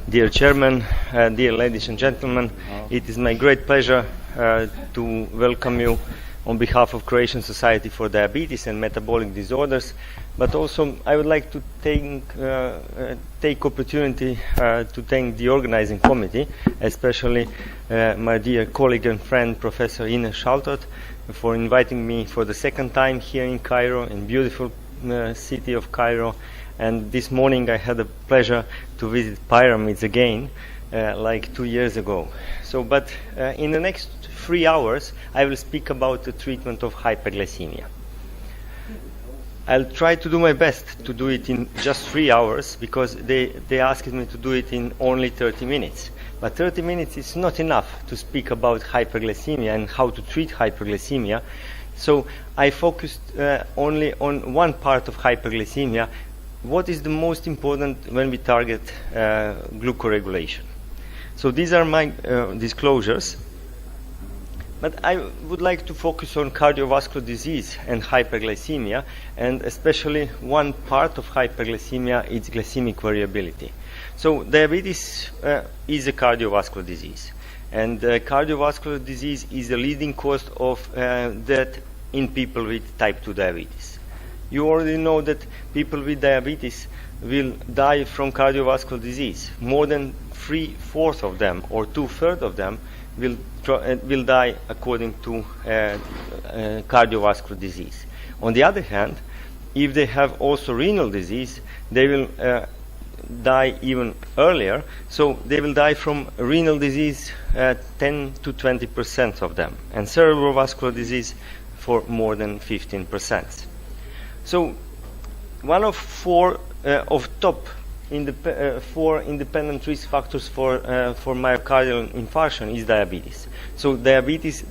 Dear Chairman, dear ladies and gentlemen, it is my great pleasure to welcome you on behalf of Croatian Society for Diabetes and Metabolic Disorders, but also I would like to take opportunity to thank the organizing committee, especially my dear colleague and friend Professor Ines Schaltot, for inviting me for the second time here in Cairo, in beautiful city of Cairo. And this morning I had the pleasure to visit pyramids again, like 2 years ago. But in the next 3 hours, I will speak about the treatment of hyperglycemia. I'll try to do my best to do it in just 3 hours, because they asked me to do it in only 30 minutes. But 30 minutes is not enough to speak about hyperglycemia and how to treat hyperglycemia. So I focused only on one part of hyperglycemia. What is the most important when we target glucoregulation? So these are my disclosures. But I would like to focus on cardiovascular disease and hyperglycemia, and especially one part of hyperglycemia is glycemic variability. So diabetes is a cardiovascular disease, and cardiovascular disease is the leading cause of death in people with type 2 diabetes. You already know that people with diabetes will die from cardiovascular disease. More than 3/4 of them, or 2/3 of them, will die according to cardiovascular disease. On the other hand, if they have also renal disease, they will die even earlier. So they will die from renal disease 10 to 20% of them, and cerebrovascular disease for more than 15%. So one of four independent risk factors for myocardial infarction is diabetes. So diabetes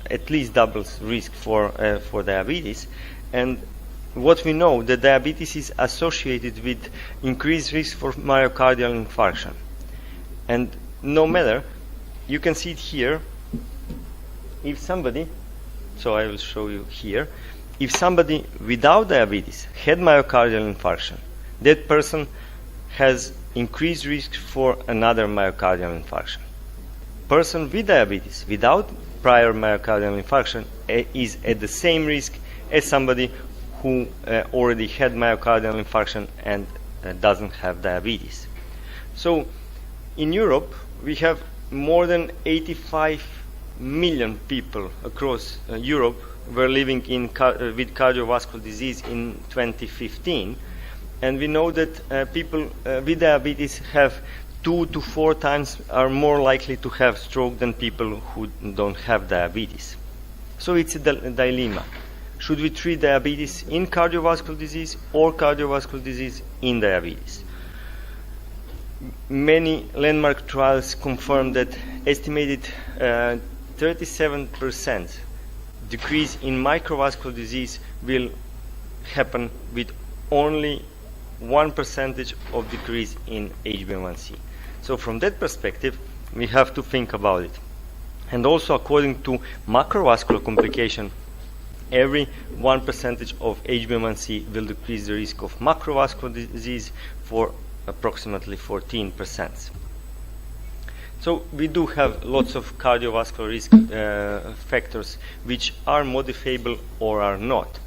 at least doubles risk for diabetes. And what we know, that diabetes is associated with increased risk for myocardial infarction. And no matter, you can see it here, if somebody, so I will show you here, if somebody without diabetes had myocardial infarction, that person has increased risk for another myocardial infarction. Person with diabetes without prior myocardial infarction is at the same risk as somebody who already had myocardial infarction and doesn't have diabetes. So in Europe, we have more than 85 million people across Europe were living with cardiovascular disease in 2015, and we know that people with diabetes have 2 to 4 times are more likely to have stroke than people who don't have diabetes. So it's a dilemma. Should we treat diabetes in cardiovascular disease or cardiovascular disease in diabetes? Many landmark trials confirm that estimated 37% decrease in microvascular disease will happen with only 1% of decrease in HbA1c. So from that perspective, we have to think about it. And also, according to macrovascular complication, every 1% of HbA1c will decrease the risk of macrovascular disease for approximately 14%. So we do have lots of cardiovascular risk factors which are modifiable or are not.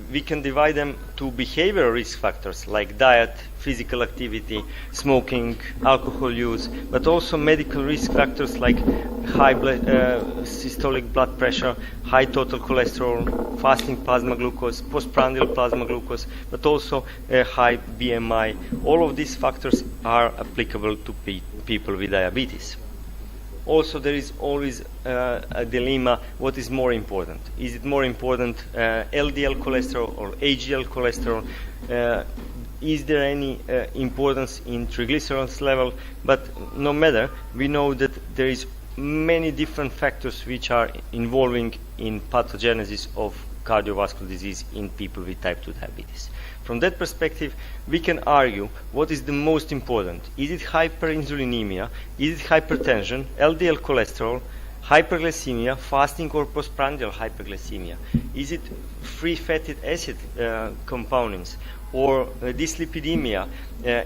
We can divide them to behavioral risk factors like diet, physical activity, smoking, alcohol use, but also medical risk factors like high systolic blood pressure, high total cholesterol, fasting plasma glucose, postprandial plasma glucose, but also high BMI. All of these factors are applicable to people with diabetes. Also, there is always a dilemma: what is more important? Is it more important LDL cholesterol or HDL cholesterol? Is there any importance in triglycerides level? But no matter, we know that there is many different factors which are involving in pathogenesis of cardiovascular disease in people with type 2 diabetes. From that perspective, we can argue what is the most important. Is it hyperinsulinemia? Is it hypertension, LDL cholesterol, hyperglycemia, fasting or postprandial hyperglycemia? Is it free fatty acid components or dyslipidemia?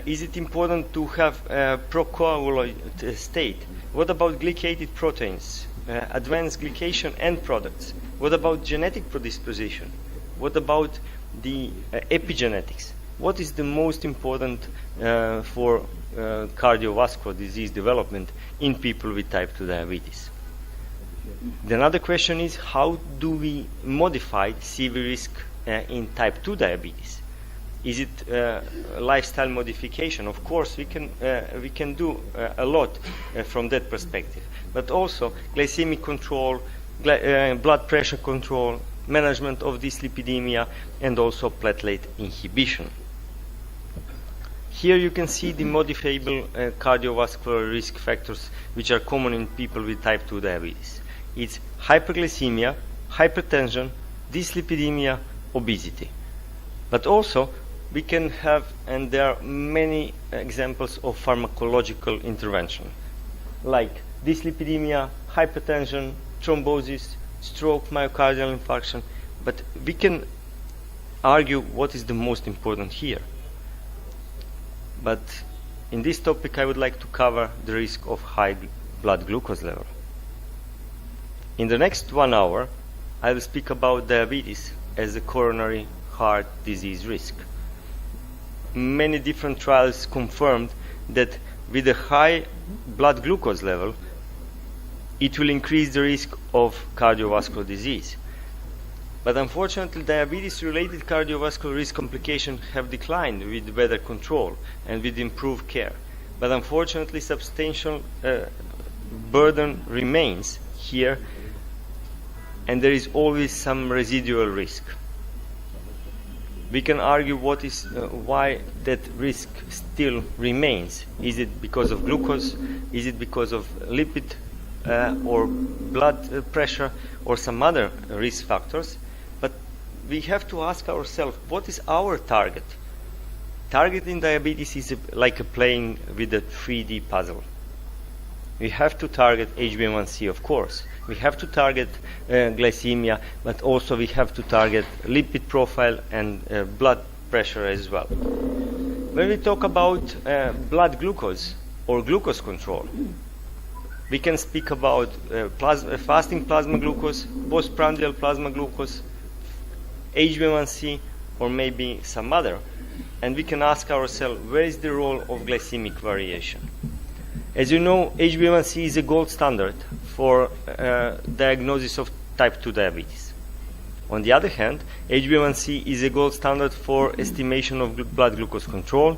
Is it important to have procoagulate state? What about glycated proteins, advanced glycation end products? What about genetic predisposition? What about the epigenetics? What is the most important for cardiovascular disease development in people with type 2 diabetes? The another question is, how do we modify CV risk in type 2 diabetes? Is it lifestyle modification? Of course, we can do a lot from that perspective, but also glycemic control, blood pressure control, management of dyslipidemia, and also platelet inhibition. Here you can see the modifiable cardiovascular risk factors which are common in people with type 2 diabetes. It's hyperglycemia, hypertension, dyslipidemia, obesity. But also we can have, and there are many examples of pharmacological intervention, like dyslipidemia, hypertension, thrombosis, stroke, myocardial infarction. But we can argue what is the most important here. But in this topic I would like to cover the risk of high blood glucose level. In the next 1 hour I will speak about diabetes as a coronary heart disease risk. Many different trials confirmed that with a high blood glucose level it will increase the risk of cardiovascular disease. But unfortunately, diabetes-related cardiovascular risk complications have declined with better control and with improved care. But unfortunately, substantial burden remains here, and there is always some residual risk. We can argue what is why that risk still remains. Is it because of glucose? Is it because of lipid or blood pressure or some other risk factors? But we have to ask ourselves, what is our target? Target in diabetes is like playing with a 3D puzzle. We have to target HbA1c, of course. We have to target glycemia, but also we have to target lipid profile and blood pressure as well. When we talk about blood glucose or glucose control, we can speak about fasting plasma glucose, postprandial plasma glucose, HbA1c, or maybe some other. And we can ask ourselves, where is the role of glycemic variation? As you know, HbA1c is a gold standard for diagnosis of type 2 diabetes. On the other hand, HbA1c is a gold standard for estimation of blood glucose control,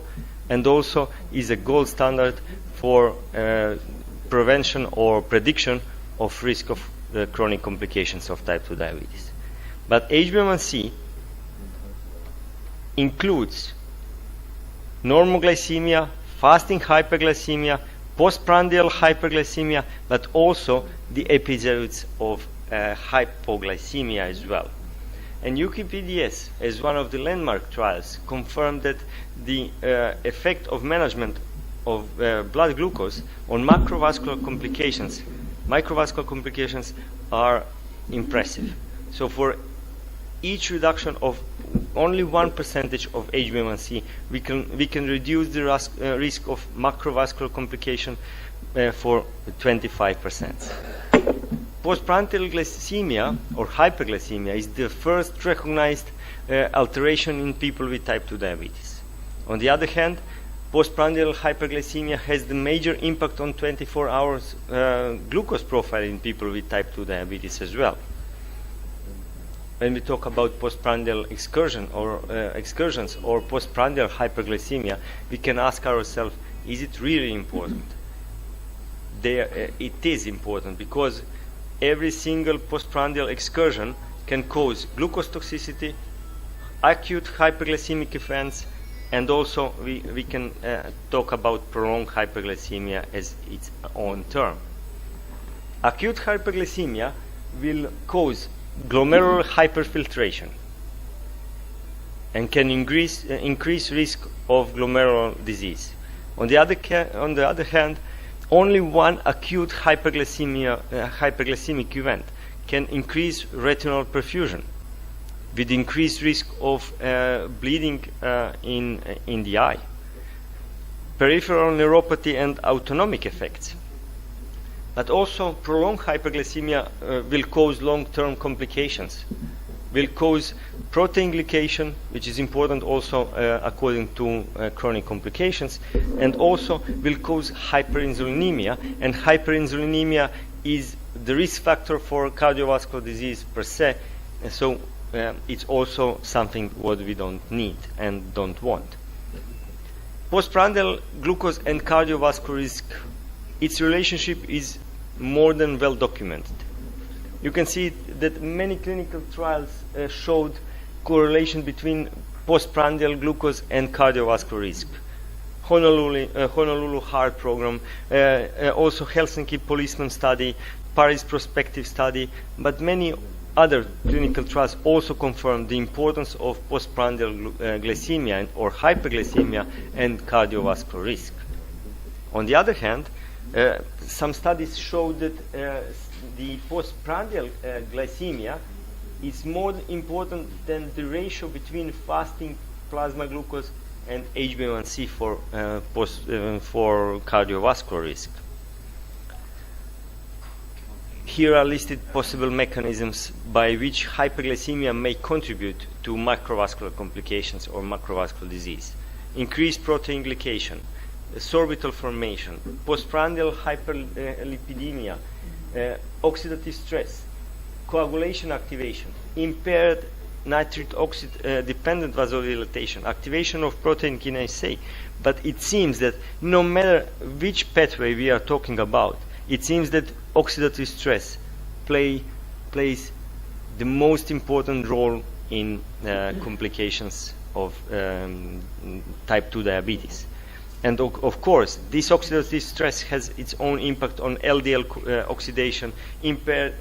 and also is a gold standard for prevention or prediction of risk of chronic complications of type 2 diabetes. But HbA1c includes normoglycemia, fasting hyperglycemia, postprandial hyperglycemia, but also the episodes of hypoglycemia as well. And UKPDS, as one of the landmark trials, confirmed that the effect of management of blood glucose on microvascular complications are impressive. So for each reduction of only 1% of HbA1c, we can reduce the risk of macrovascular complication for 25%. Postprandial glycemia or hyperglycemia is the first recognized alteration in people with type 2 diabetes. On the other hand, postprandial hyperglycemia has the major impact on 24 hours glucose profile in people with type 2 diabetes as well. When we talk about postprandial excursions or postprandial hyperglycemia, we can ask ourselves, is it really important? It is important, because every single postprandial excursion can cause glucose toxicity, acute hyperglycemic events, and also we can talk about prolonged hyperglycemia as its own term. Acute hyperglycemia will cause glomerular hyperfiltration and can increase risk of glomerular disease. On the other hand, only one acute hyperglycemic event can increase retinal perfusion with increased risk of bleeding in the eye, peripheral neuropathy and autonomic effects. But also prolonged hyperglycemia will cause long-term complications, will cause protein glycation, which is important also according to chronic complications, and also will cause hyperinsulinemia, and hyperinsulinemia is the risk factor for cardiovascular disease per se, and so it's also something what we don't need and don't want. Postprandial glucose and cardiovascular risk, its relationship is more than well documented. You can see that many clinical trials showed correlation between postprandial glucose and cardiovascular risk. Honolulu Heart Program, also Helsinki Policeman Study, Paris Prospective Study, but many other clinical trials also confirm the importance of postprandial glycemia or hyperglycemia and cardiovascular risk. On the other hand, some studies show that the postprandial glycemia is more important than the ratio between fasting plasma glucose and HbA1c for cardiovascular risk. Here are listed possible mechanisms by which hyperglycemia may contribute to macrovascular complications or macrovascular disease. Increased protein glycation, sorbitol formation, postprandial hyperlipidemia, oxidative stress, coagulation activation, impaired nitric oxide dependent vasodilatation, activation of protein kinase A. But it seems that no matter which pathway we are talking about, it seems that oxidative stress plays the most important role in complications of type 2 diabetes. And of course, this oxidative stress has its own impact on LDL oxidation, impaired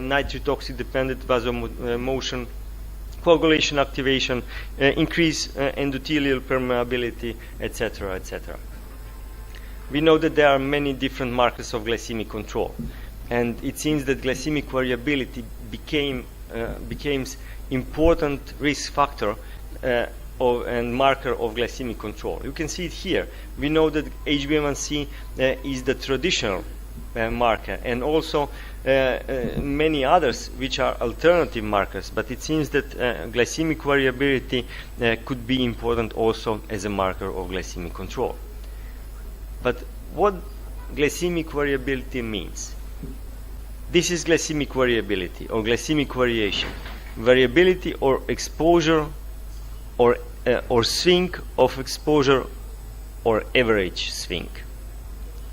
nitric oxide dependent vasomotion, coagulation activation, increased endothelial permeability, etc., etc. We know that there are many different markers of glycemic control, and it seems that glycemic variability becomes important risk factor and marker of glycemic control. You can see it here. We know that HbA1c is the traditional marker, and also many others which are alternative markers, but it seems that glycemic variability could be important also as a marker of glycemic control. But what glycemic variability means? This is glycemic variability or glycemic variation. Variability or exposure or swing of exposure or average swing.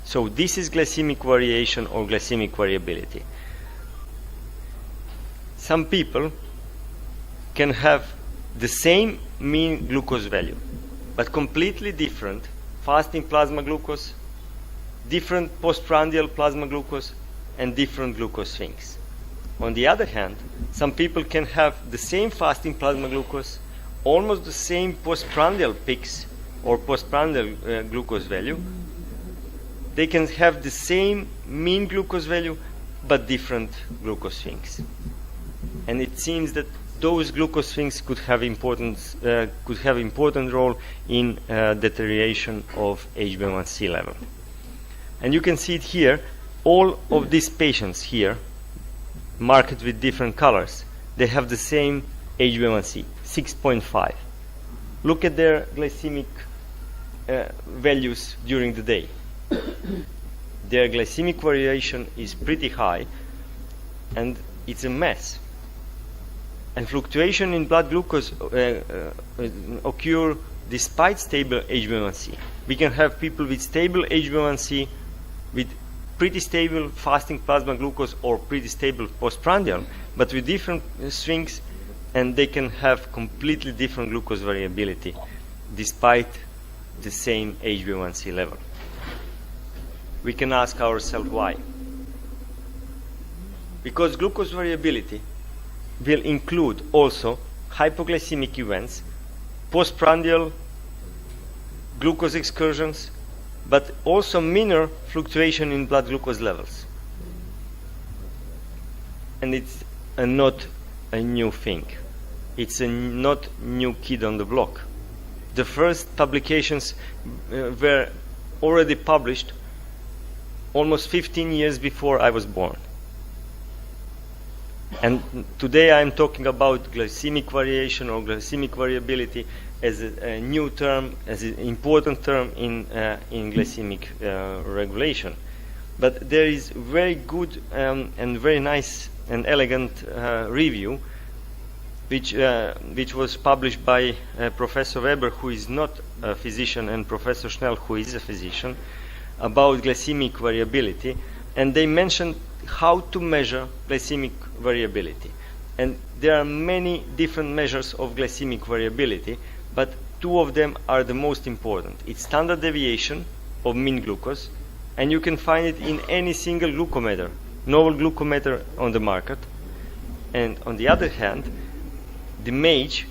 So this is glycemic variation or glycemic variability. Some people can have the same mean glucose value, but completely different fasting plasma glucose, different postprandial plasma glucose, and different glucose swings. On the other hand, some people can have the same fasting plasma glucose, almost the same postprandial peaks or postprandial glucose value. They can have the same mean glucose value, but different glucose swings. And it seems that those glucose swings could have important role in deterioration of HbA1c level. And you can see it here. All of these patients here, marked with different colors, they have the same HbA1c, 6.5. Look at their glycemic values during the day. Their glycemic variation is pretty high, and it's a mess. And fluctuation in blood glucose occur despite stable HbA1c. We can have people with stable HbA1c, with pretty stable fasting plasma glucose or pretty stable postprandial, but with different swings, and they can have completely different glucose variability despite the same HbA1c level. We can ask ourselves why. Because glucose variability will include also hypoglycemic events, postprandial glucose excursions, but also minor fluctuation in blood glucose levels. And it's not a new thing. It's a not new kid on the block. The first publications were already published almost 15 years before I was born. And today I'm talking about glycemic variation or glycemic variability as a new term, as an important term in glycemic regulation. But there is very good and very nice and elegant review which was published by Professor Weber, who is not a physician, and Professor Schnell, who is a physician, about glycemic variability. And they mentioned how to measure glycemic variability. And there are many different measures of glycemic variability, but two of them are the most important. It's standard deviation of mean glucose, and you can find it in any single glucometer, novel glucometer on the market. And on the other hand, the MAGE,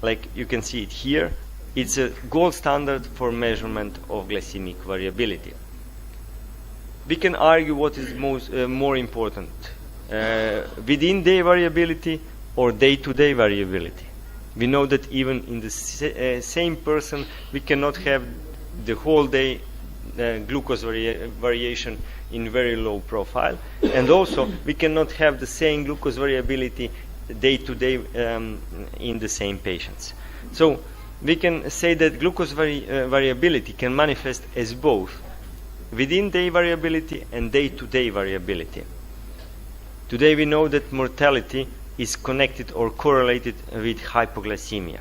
like you can see it here, it's a gold standard for measurement of glycemic variability. We can argue what is more important, within-day variability or day-to-day variability. We know that even in the same person, we cannot have the whole day glucose variation in very low profile, and also we cannot have the same glucose variability day-to-day in the same patients. So we can say that glucose variability can manifest as both within-day variability and day-to-day variability. Today we know that mortality is connected or correlated with hypoglycemia.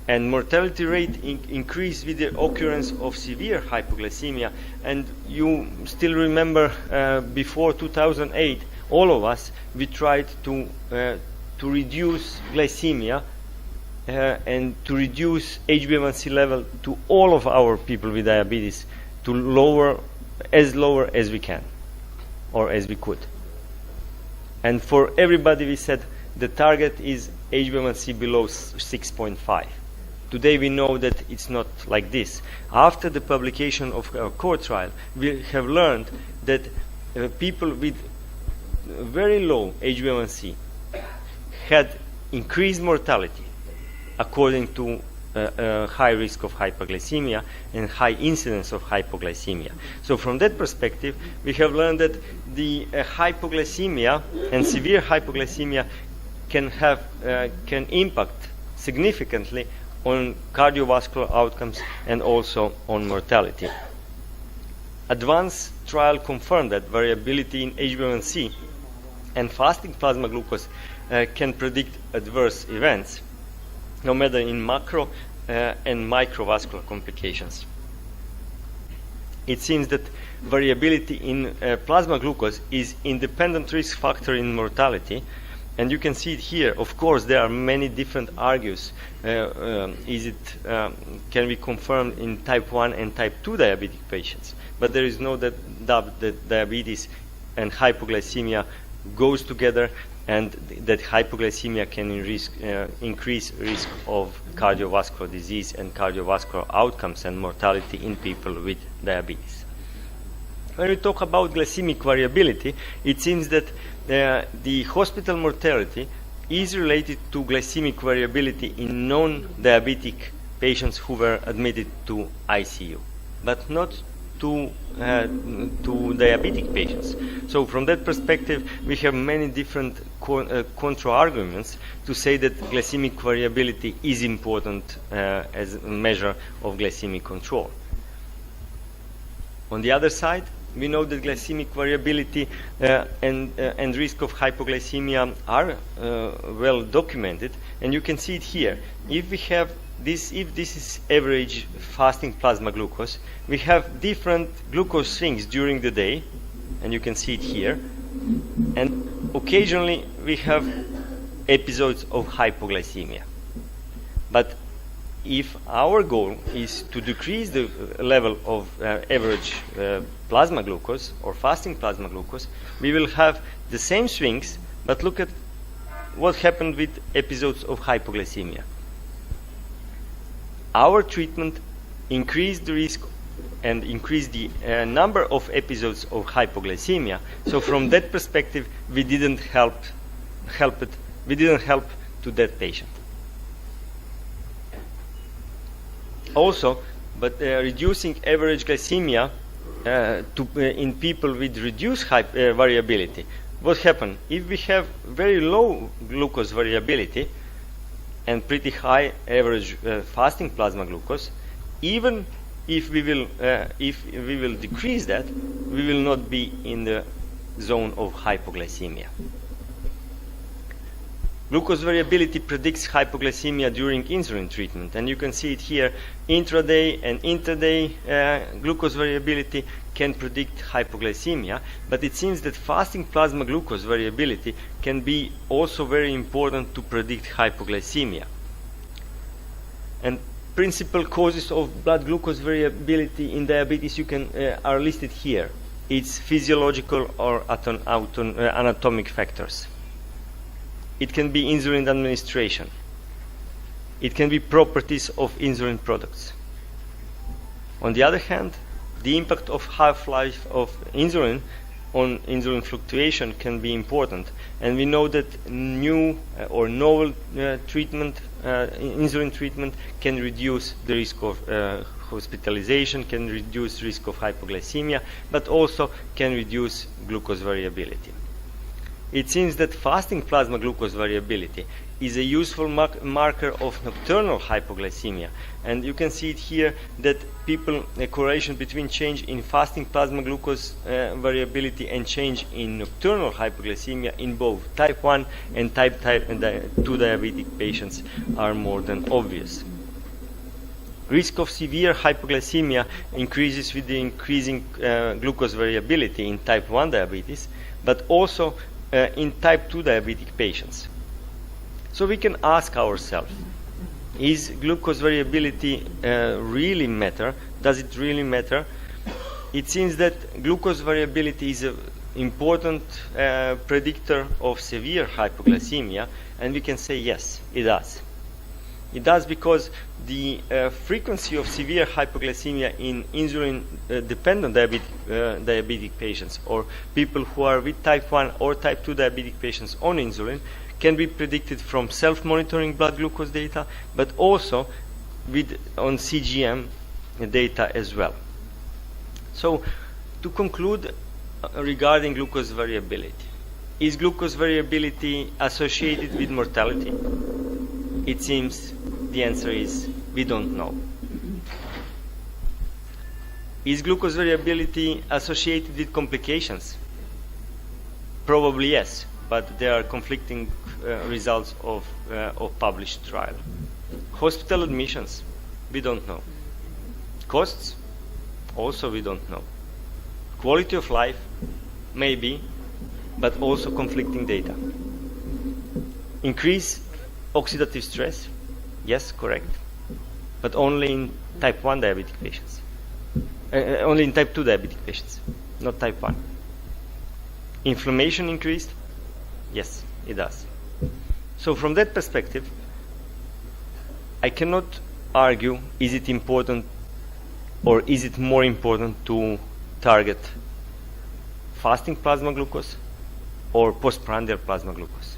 And mortality rate increase with the occurrence of severe hypoglycemia. And you still remember before 2008, all of us, we tried to reduce glycemia and to reduce HbA1c level to all of our people with diabetes to lower as we can, or as we could. And for everybody we said the target is HbA1c below 6.5. Today we know that it's not like this. After the publication of our core trial, we have learned that people with very low HbA1c had increased mortality according to high risk of hyperglycemia and high incidence of hypoglycemia. So from that perspective, we have learned that the hypoglycemia and severe hypoglycemia can impact significantly on cardiovascular outcomes and also on mortality. Advanced trial confirmed that variability in HbA1c and fasting plasma glucose can predict adverse events, no matter in macro and microvascular complications. It seems that variability in plasma glucose is independent risk factor in mortality, and you can see it here. Of course, there are many different arguments. Can be confirmed in type 1 and type 2 diabetic patients? But there is no doubt that diabetes and hypoglycemia goes together, and that hypoglycemia can increase risk of cardiovascular disease and cardiovascular outcomes and mortality in people with diabetes. When we talk about glycemic variability, it seems that the hospital mortality is related to glycemic variability in non-diabetic patients who were admitted to ICU, but not to diabetic patients. So from that perspective, we have many different contra-arguments to say that glycemic variability is important as a measure of glycemic control. On the other side, we know that glycemic variability and risk of hypoglycemia are well documented, and you can see it here. If we have this is average fasting plasma glucose, we have different glucose swings during the day, and you can see it here. And occasionally we have episodes of hypoglycemia. But if our goal is to decrease the level of average plasma glucose or fasting plasma glucose, we will have the same swings, but look at what happened with episodes of hypoglycemia. Our treatment increase the risk and increase the number of episodes of hypoglycemia. So from that perspective, we didn't help to that patient. Also, but reducing average glycemia in people with reduced variability. What happens if we have very low glucose variability and pretty high average fasting plasma glucose? Even if we will decrease that, we will not be in the zone of hypoglycemia. Glucose variability predicts hypoglycemia during insulin treatment, and you can see it here. Intraday and interday glucose variability can predict hypoglycemia, but it seems that fasting plasma glucose variability can be also very important to predict hypoglycemia. And principal causes of blood glucose variability in diabetes are listed here. It's physiological or anatomic factors. It can be insulin administration. It can be properties of insulin products. On the other hand, the impact of half-life of insulin on insulin fluctuation can be important. And we know that new or novel insulin treatment can reduce the risk of hospitalization, can reduce risk of hypoglycemia, but also can reduce glucose variability. It seems that fasting plasma glucose variability is a useful marker of nocturnal hypoglycemia, and you can see it here that a correlation between change in fasting plasma glucose variability and change in nocturnal hypoglycemia in both type 1 and type 2 diabetic patients are more than obvious. Risk of severe hypoglycemia increases with the increasing glucose variability in type 1 diabetes, but also in type 2 diabetic patients. So we can ask ourselves, is glucose variability really matter? Does it really matter? It seems that glucose variability is an important predictor of severe hypoglycemia, and we can say yes, it does. It does because the frequency of severe hypoglycemia in insulin-dependent diabetic patients, or people who are with type 1 or type 2 diabetic patients on insulin, can be predicted from self-monitoring blood glucose data, but also on CGM data as well. So, to conclude regarding glucose variability, is glucose variability associated with mortality? It seems the answer is we don't know. Is glucose variability associated with complications? Probably yes, but there are conflicting results of published trial. Hospital admissions, we don't know. Costs, also we don't know. Quality of life, maybe, but also conflicting data. Increase oxidative stress, yes, correct, but only in type 1 diabetic patients. Only in type 2 diabetic patients, not type 1. Inflammation increased, yes, it does. So from that perspective, I cannot argue, is it important or is it more important to target fasting plasma glucose or postprandial plasma glucose.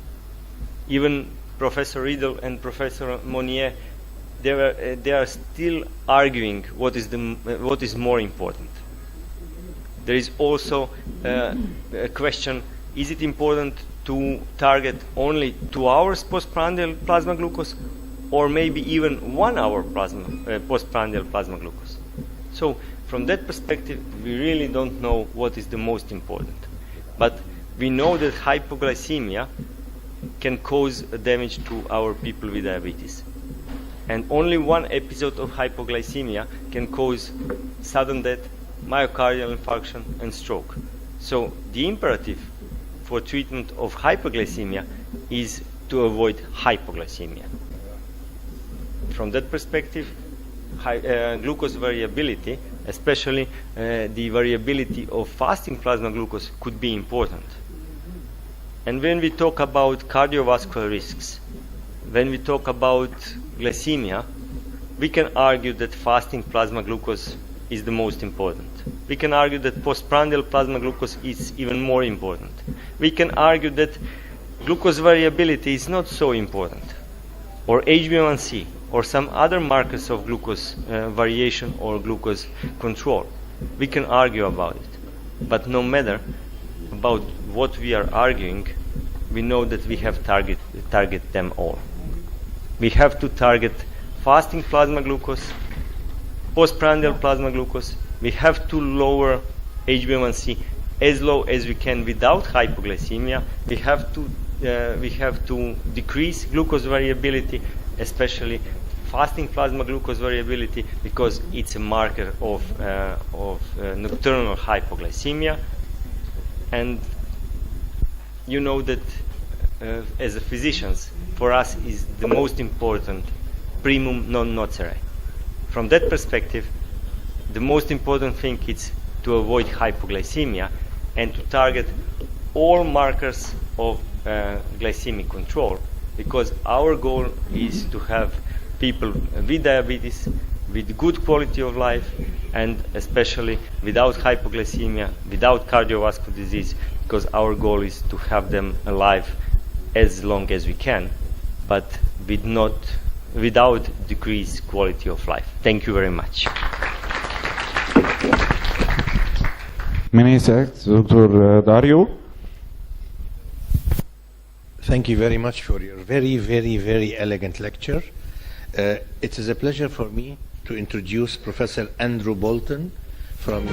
Even Professor Riedel and Professor Monnier, they are still arguing what is more important. There is also a question, is it important to target only 2 hours postprandial plasma glucose or maybe even 1 hour postprandial plasma glucose? So from that perspective, we really don't know what is the most important. But we know that hypoglycemia can cause damage to our people with diabetes. And only one episode of hypoglycemia can cause sudden death, myocardial infarction, and stroke. So the imperative for treatment of hypoglycemia is to avoid hypoglycemia. From that perspective, glucose variability, especially the variability of fasting plasma glucose, could be important. And when we talk about cardiovascular risks, when we talk about glycemia, we can argue that fasting plasma glucose is the most important. We can argue that postprandial plasma glucose is even more important. We can argue that glucose variability is not so important, or HbA1c, or some other markers of glucose variation or glucose control. We can argue about it. But no matter about what we are arguing, we know that we have target them all. We have to target fasting plasma glucose, postprandial plasma glucose. We have to lower HbA1c as low as we can without hypoglycemia. We have to decrease glucose variability, especially fasting plasma glucose variability, because it's a marker of nocturnal hypoglycemia. And you know that as a physicians, for us is the most important primum non nocere. From that perspective, the most important thing is to avoid hypoglycemia and to target all markers of glycemic control, because our goal is to have people with diabetes with good quality of life, and especially without hypoglycemia, without cardiovascular disease, because our goal is to have them alive as long as we can, but without decreased quality of life. Thank you very much. Many thanks, Dr. Dario. Thank you very much for your very, very, very elegant lecture. It is a pleasure for me to introduce Professor Andrew Bolton from